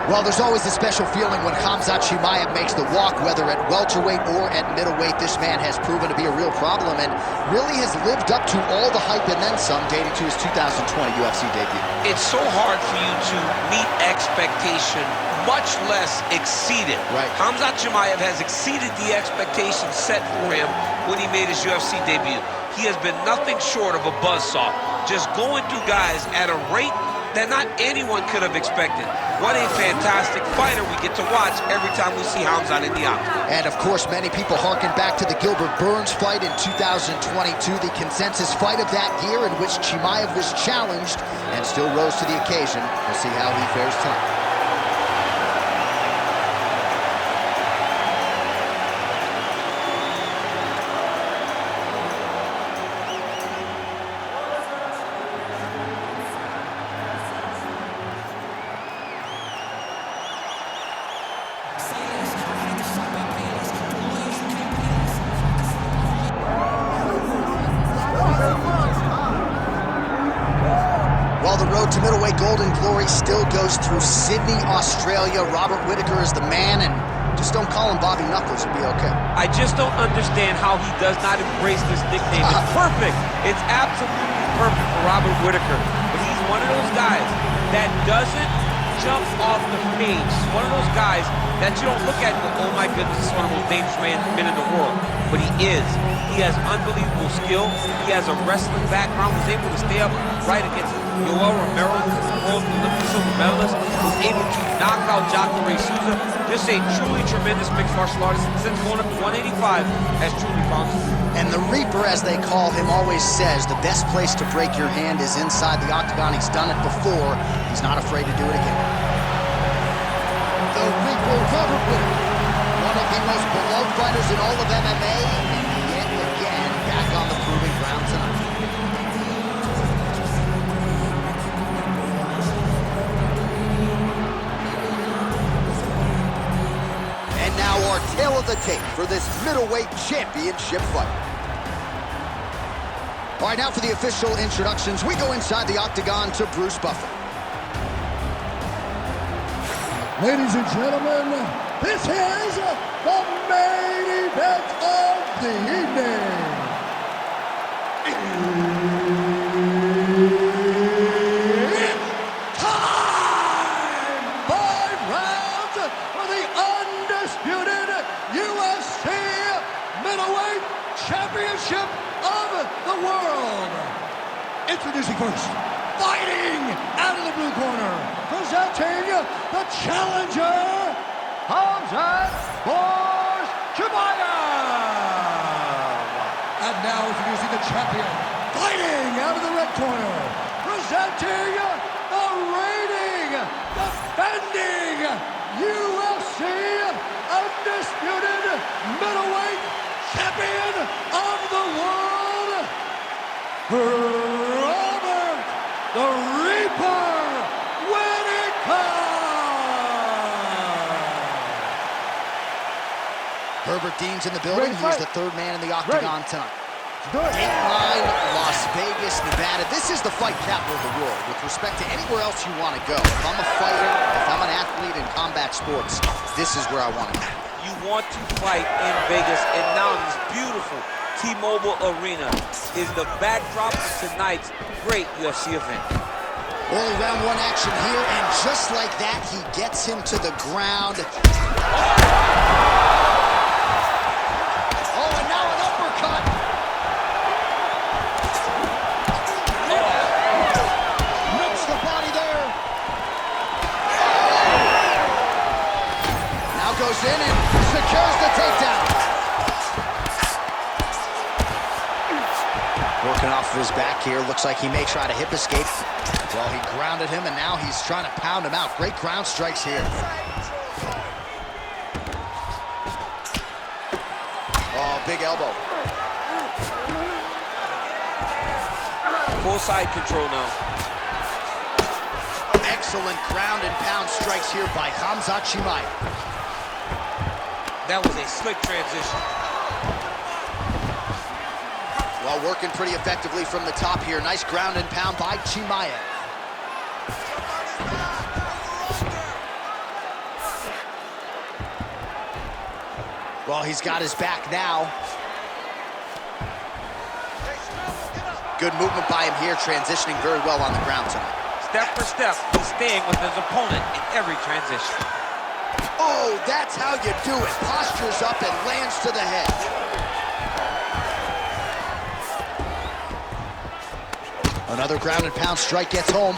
Well, there's always a special feeling when Khamzat Chimaev makes the walk, whether at welterweight or at middleweight. This man has proven to be a real problem and really has lived up to all the hype and then some, dating to his 2020 UFC debut. It's so hard for you to meet expectation, much less exceed it. Right. Khamzat Chimaev has exceeded the expectations set for him when he made his UFC debut. He has been nothing short of a buzzsaw, just going through guys at a rate that not anyone could have expected. What a fantastic fighter we get to watch every time we see Khamzat in the octagon. And of course, many people harken back to the Gilbert Burns fight in 2022, the consensus fight of that year in which Chimaev was challenged and still rose to the occasion. We'll see how he fares tonight. While the road to middleweight golden glory still goes through Sydney, Australia, Robert Whittaker is the man, and just don't call him Bobby Knuckles, it'll be okay. I just don't understand how he does not embrace this nickname. It's perfect. It's absolutely perfect for Robert Whittaker. But he's one of those guys that doesn't jump off the page. He's one of those guys that you don't look at and go, oh my goodness, this is one of the most dangerous men in the world. But he is. He has unbelievable skill. He has a wrestling background. Was able to stay up right against Yoel Romero, the world Olympic silver medalist, was able to knock out Jacare Souza. Just a truly tremendous mixed martial artist. Since going up to 185, has truly found his feet. And the Reaper, as they call him, always says the best place to break your hand is inside the octagon. He's done it before. He's not afraid to do it again. The Reaper, Robert Whittaker, one of the most beloved fighters in all of MMA, and yet again back on the proving ground tonight. And now our tail of the tape for this middleweight championship fight. All right, now for the official introductions, we go inside the octagon to Bruce Buffer. Ladies and gentlemen, this is the main event of the evening. It's time! 5 rounds for the undisputed UFC Middleweight Championship of the world. Introducing first, fighting out of the blue corner, presenting the challenger, Khamzat Chimaev. And now introducing the champion, fighting out of the red corner, presenting the reigning, defending UFC undisputed middleweight champion of the world, Robert the Reaper Whittaker. Herbert Dean's in the building. He's the third man in the octagon tonight. Dateline, Las Vegas, Nevada. This is the fight capital of the world with respect to anywhere else you want to go. If I'm a fighter, if I'm an athlete in combat sports, this is where I want to be. You want to fight in Vegas, and now this beautiful T-Mobile Arena is the backdrop of tonight's great UFC event. Early round 1 action here, and just like that, he gets him to the ground. Oh, and now an uppercut. Rips the body there. Now goes in and secures the takedown. Working off of his back here. Looks like he may try to hip escape. Well, he grounded him, and now he's trying to pound him out. Great ground strikes here. Oh, big elbow. Full side control now. Excellent ground and pound strikes here by Khamzat Chimaev. That was a slick transition. Well, working pretty effectively from the top here. Nice ground and pound by Chimaev. Well, he's got his back now. Good movement by him here, transitioning very well on the ground tonight. Step for step, he's staying with his opponent in every transition. Oh, that's how you do it. Postures up and lands to the head. Another ground and pound strike gets home.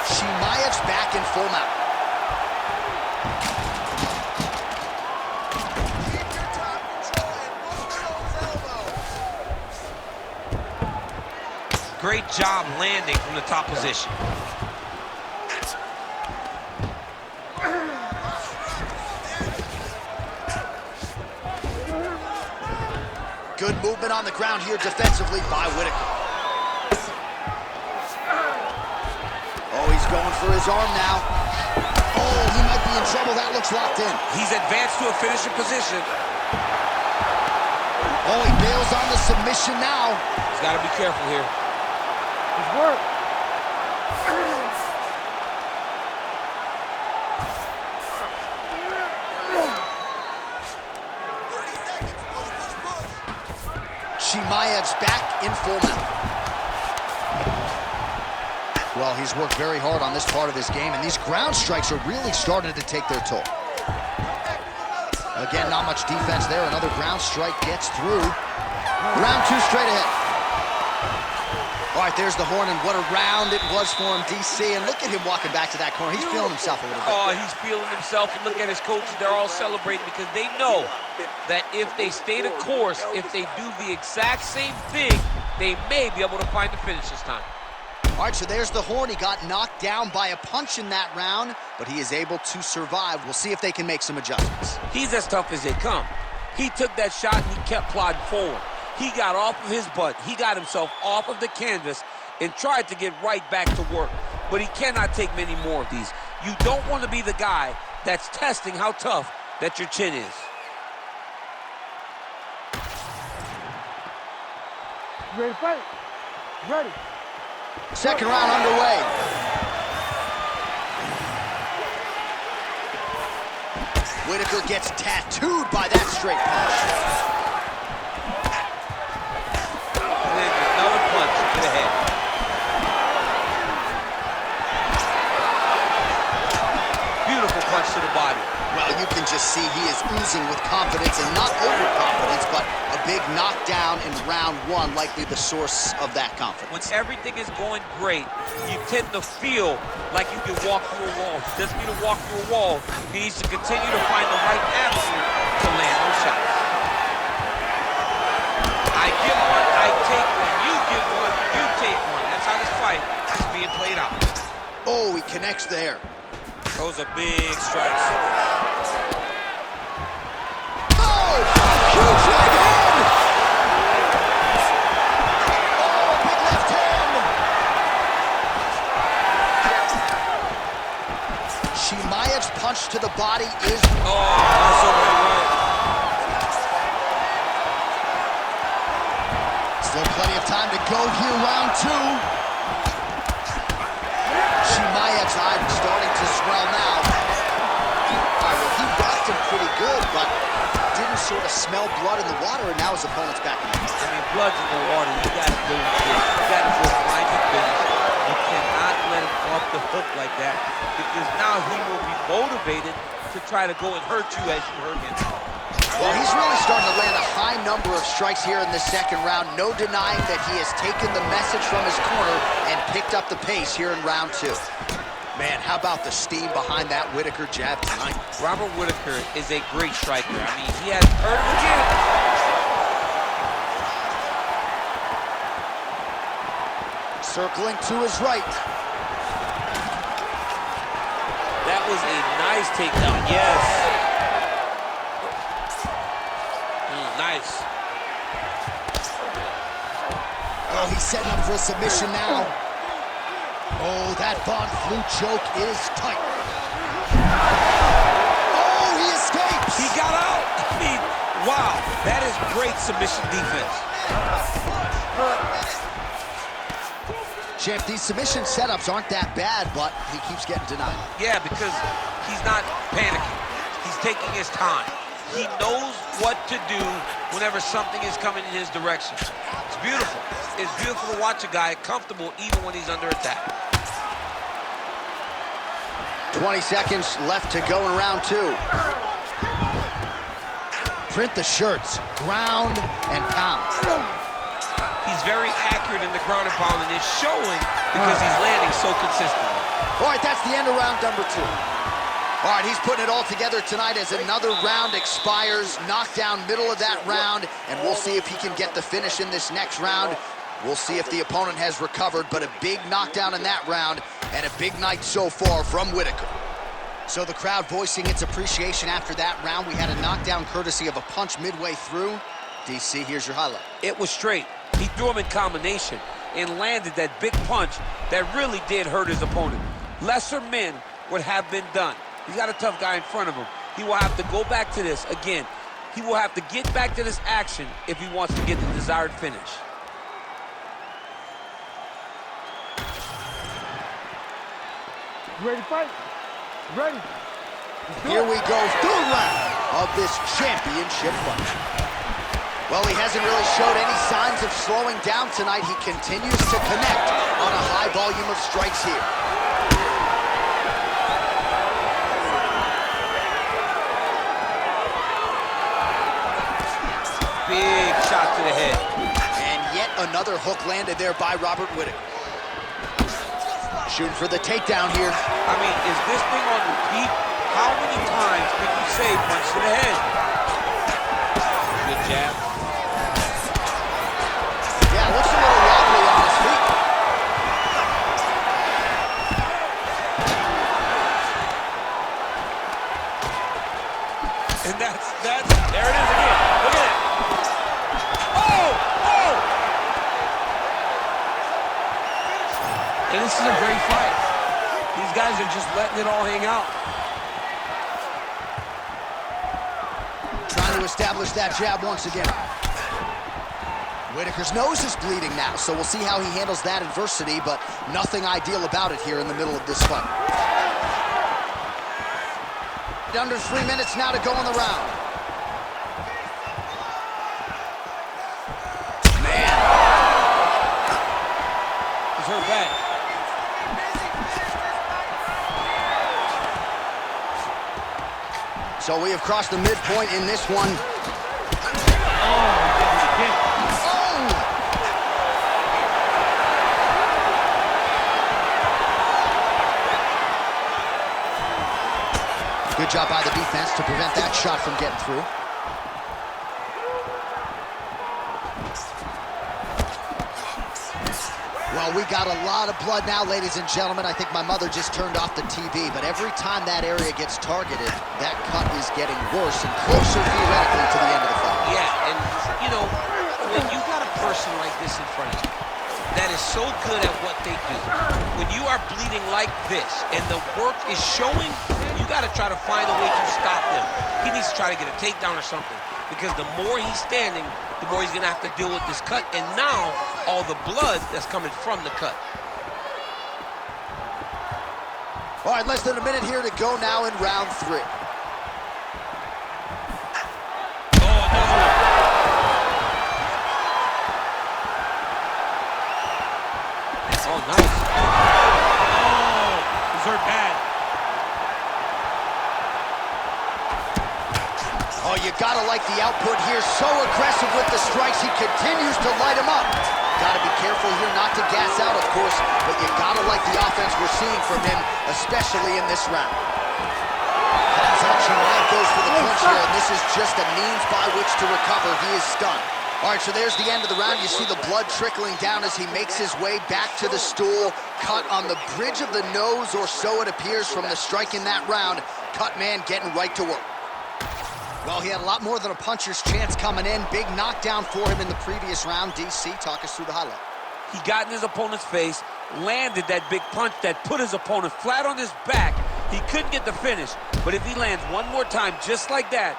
Chimaev's back in full mount. Great job landing from the top position. Good movement on the ground here defensively by Whittaker. Oh, he's going for his arm now. Oh, he might be in trouble. That looks locked in. He's advanced to a finishing position. Oh, he bails on the submission now. He's got to be careful here. Good work. Chimaev's back in full mount. Well, he's worked very hard on this part of his game, and these ground strikes are really starting to take their toll. Again, not much defense there. Another ground strike gets through. Round two straight ahead. All right, there's the horn, and what a round it was for him, DC. And look at him walking back to that corner. He's feeling himself a little bit. Oh, he's feeling himself. And look at his coaches. They're all celebrating because they know that if they stay the course, if they do the exact same thing, they may be able to find the finish this time. All right, so there's the horn. He got knocked down by a punch in that round, but he is able to survive. We'll see if they can make some adjustments. He's as tough as they come. He took that shot and he kept plodding forward. He got off of his butt. He got himself off of the canvas and tried to get right back to work. But he cannot take many more of these. You don't want to be the guy that's testing how tough that your chin is. You ready to fight? Ready. Second round underway. Whittaker gets tattooed by that straight punch. And then another punch to the head. Beautiful punch to the body. Well, you can just see he is oozing with confidence, and not overconfidence, but a big knockdown in round one, likely the source of that confidence. When everything is going great, you tend to feel like you can walk through a wall. He doesn't need to walk through a wall. He needs to continue to find the right avenue to land those shots. I give one, I take one. You give one, you take one. That's how this fight is being played out. Oh, he connects there. Those are big strikes. Oh, huge right hand! Oh, big left hand! Chimaev's punch to the body is... Oh, that's over right. Still plenty of time to go here, round two. Chimaev's eye starting to swell now. All right, well, he rocked him pretty good, but didn't sort of smell blood in the water, and now his opponent's back in the game. I mean, blood's in the water. You got to go You got to go find the finish. You cannot let him off the hook like that, because now he will be motivated to try to go and hurt you as you hurt him. Well, he's really starting to land a high number of strikes here in the second round. No denying that he has taken the message from his corner and picked up the pace here in round two. Man, how about the steam behind that Whittaker jab tonight? Robert Whittaker is a great striker. I mean, he has hurt him again. Circling to his right. That was a nice takedown, yes. Nice. Oh, he's setting up for a submission now. Oh, that Von Flue choke is tight. Oh, he escapes. He got out. I mean, wow, that is great submission defense. Champ, these submission setups aren't that bad, but he keeps getting denied. Yeah, because he's not panicking. He's taking his time. He knows what to do whenever something is coming in his direction. It's beautiful. It's beautiful to watch a guy comfortable even when he's under attack. 20 seconds left to go in round 2. Print the shirts, ground and pound. He's very accurate in the ground and pound, and it's showing because he's landing so consistently. All right, that's the end of round number 2. All right, he's putting it all together tonight as another round expires. Knockdown middle of that round, and we'll see if he can get the finish in this next round. We'll see if the opponent has recovered, but a big knockdown in that round, and a big night so far from Whittaker. So the crowd voicing its appreciation after that round. We had a knockdown courtesy of a punch midway through. DC, here's your highlight. It was straight. He threw him in combination and landed that big punch that really did hurt his opponent. Lesser men would have been done. He's got a tough guy in front of him. He will have to go back to this. Again, he will have to get back to this action if he wants to get the desired finish. You ready to fight? Ready. Here we go, third round of this championship fight. Well, he hasn't really showed any signs of slowing down tonight. He continues to connect on a high volume of strikes here. Big shot to the head. And yet another hook landed there by Robert Whittaker. Shooting for the takedown here. I mean, is this thing on repeat? How many times can you say punch to the head? Good jab. Yeah, looks a little wobbly on his feet. And that's, there it is again. Look at it. Oh! And this is a great fight. These guys are just letting it all hang out. Trying to establish that jab once again. Whittaker's nose is bleeding now, so we'll see how he handles that adversity, but nothing ideal about it here in the middle of this fight. Under 3 minutes now to go in the round. Man! He's hurt bad. So we have crossed the midpoint in this one. Good job by the defense to prevent that shot from getting through. Well, we got a lot of blood now, ladies and gentlemen. I think my mother just turned off the TV, but every time that area gets targeted, that cut is getting worse and closer theoretically to the end of the fight. Yeah, and you know, when you got a person like this in front of you that is so good at what they do, when you are bleeding like this and the work is showing, you got to try to find a way to stop them. He needs to try to get a takedown or something, because the more he's standing, the more he's going to have to deal with this cut, and now all the blood that's coming from the cut. All right, less than a minute here to go now in round 3. Oh, nice. Oh, he's hurt bad. Oh, you gotta like the output here. So aggressive with the strikes. He continues to light him up. Gotta be careful here not to gas out, of course, but you gotta like the offense we're seeing from him, especially in this round. Khamzat Chimaev goes for the clinch here, and this is just a means by which to recover. He is stunned. All right, so there's the end of the round. You see the blood trickling down as he makes his way back to the stool. Cut on the bridge of the nose, or so it appears from the strike in that round. Cut man getting right to work. Well, he had a lot more than a puncher's chance coming in. Big knockdown for him in the previous round. DC, talk us through the highlight. He got in his opponent's face, landed that big punch that put his opponent flat on his back. He couldn't get the finish, but if he lands one more time just like that,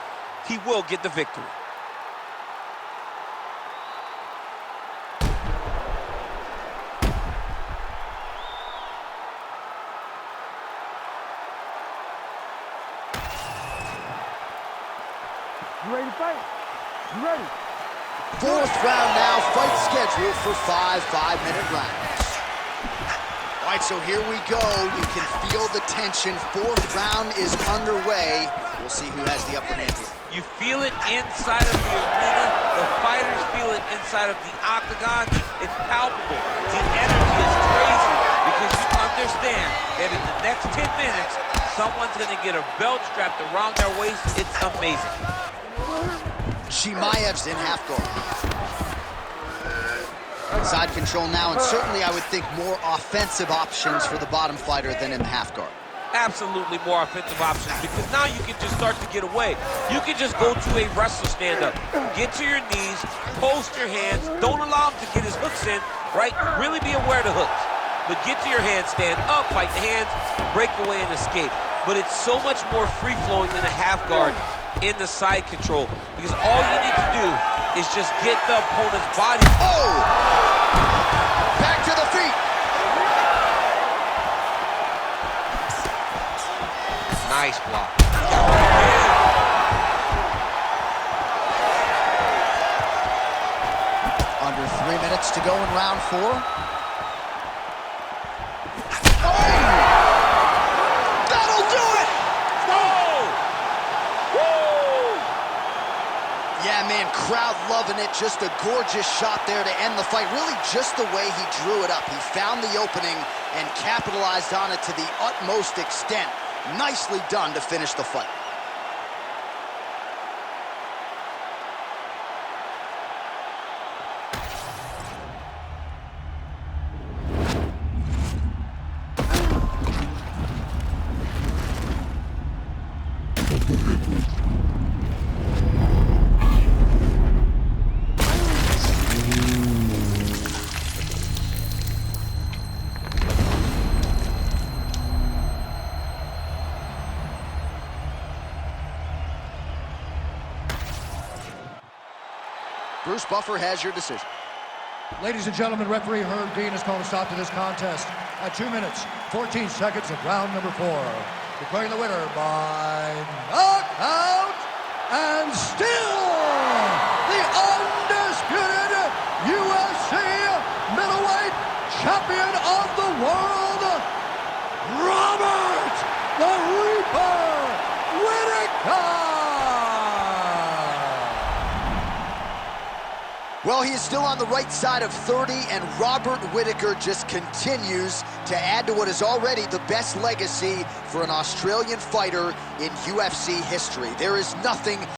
he will get the victory. fight? You ready? Fourth round now, fight scheduled for 5 5-minute rounds. All right, so here we go. You can feel the tension. Fourth round is underway. We'll see who has the upper hand here. You feel it inside of the arena. The fighters feel it inside of the octagon. It's palpable. The energy is crazy because you understand that in the next 10 minutes, someone's going to get a belt strapped around their waist. It's amazing. Chimaev's in half guard. Side control now, and certainly I would think more offensive options for the bottom fighter than in the half guard. Absolutely more offensive options because now you can just start to get away. You can just go to a wrestler stand-up. Get to your knees, post your hands. Don't allow him to get his hooks in, right? Really be aware of the hooks. But get to your hands, stand up, fight the hands, break away and escape. But it's so much more free-flowing than a half guard in the side control because all you need to do is just get the opponent's body. Oh! Back to the feet. Nice block. Under 3 minutes to go in round 4. Yeah, man, crowd loving it. Just a gorgeous shot there to end the fight. Really just the way he drew it up. He found the opening and capitalized on it to the utmost extent. Nicely done to finish the fight. Bruce Buffer has your decision. Ladies and gentlemen, referee Herb Dean has called a stop to this contest at 2 minutes, 14 seconds of round number 4. Declaring the winner by knockout and still the undisputed UFC middleweight champion of the world, Robert the Reaper Whittaker! Well, he is still on the right side of 30, and Robert Whittaker just continues to add to what is already the best legacy for an Australian fighter in UFC history. There is nothing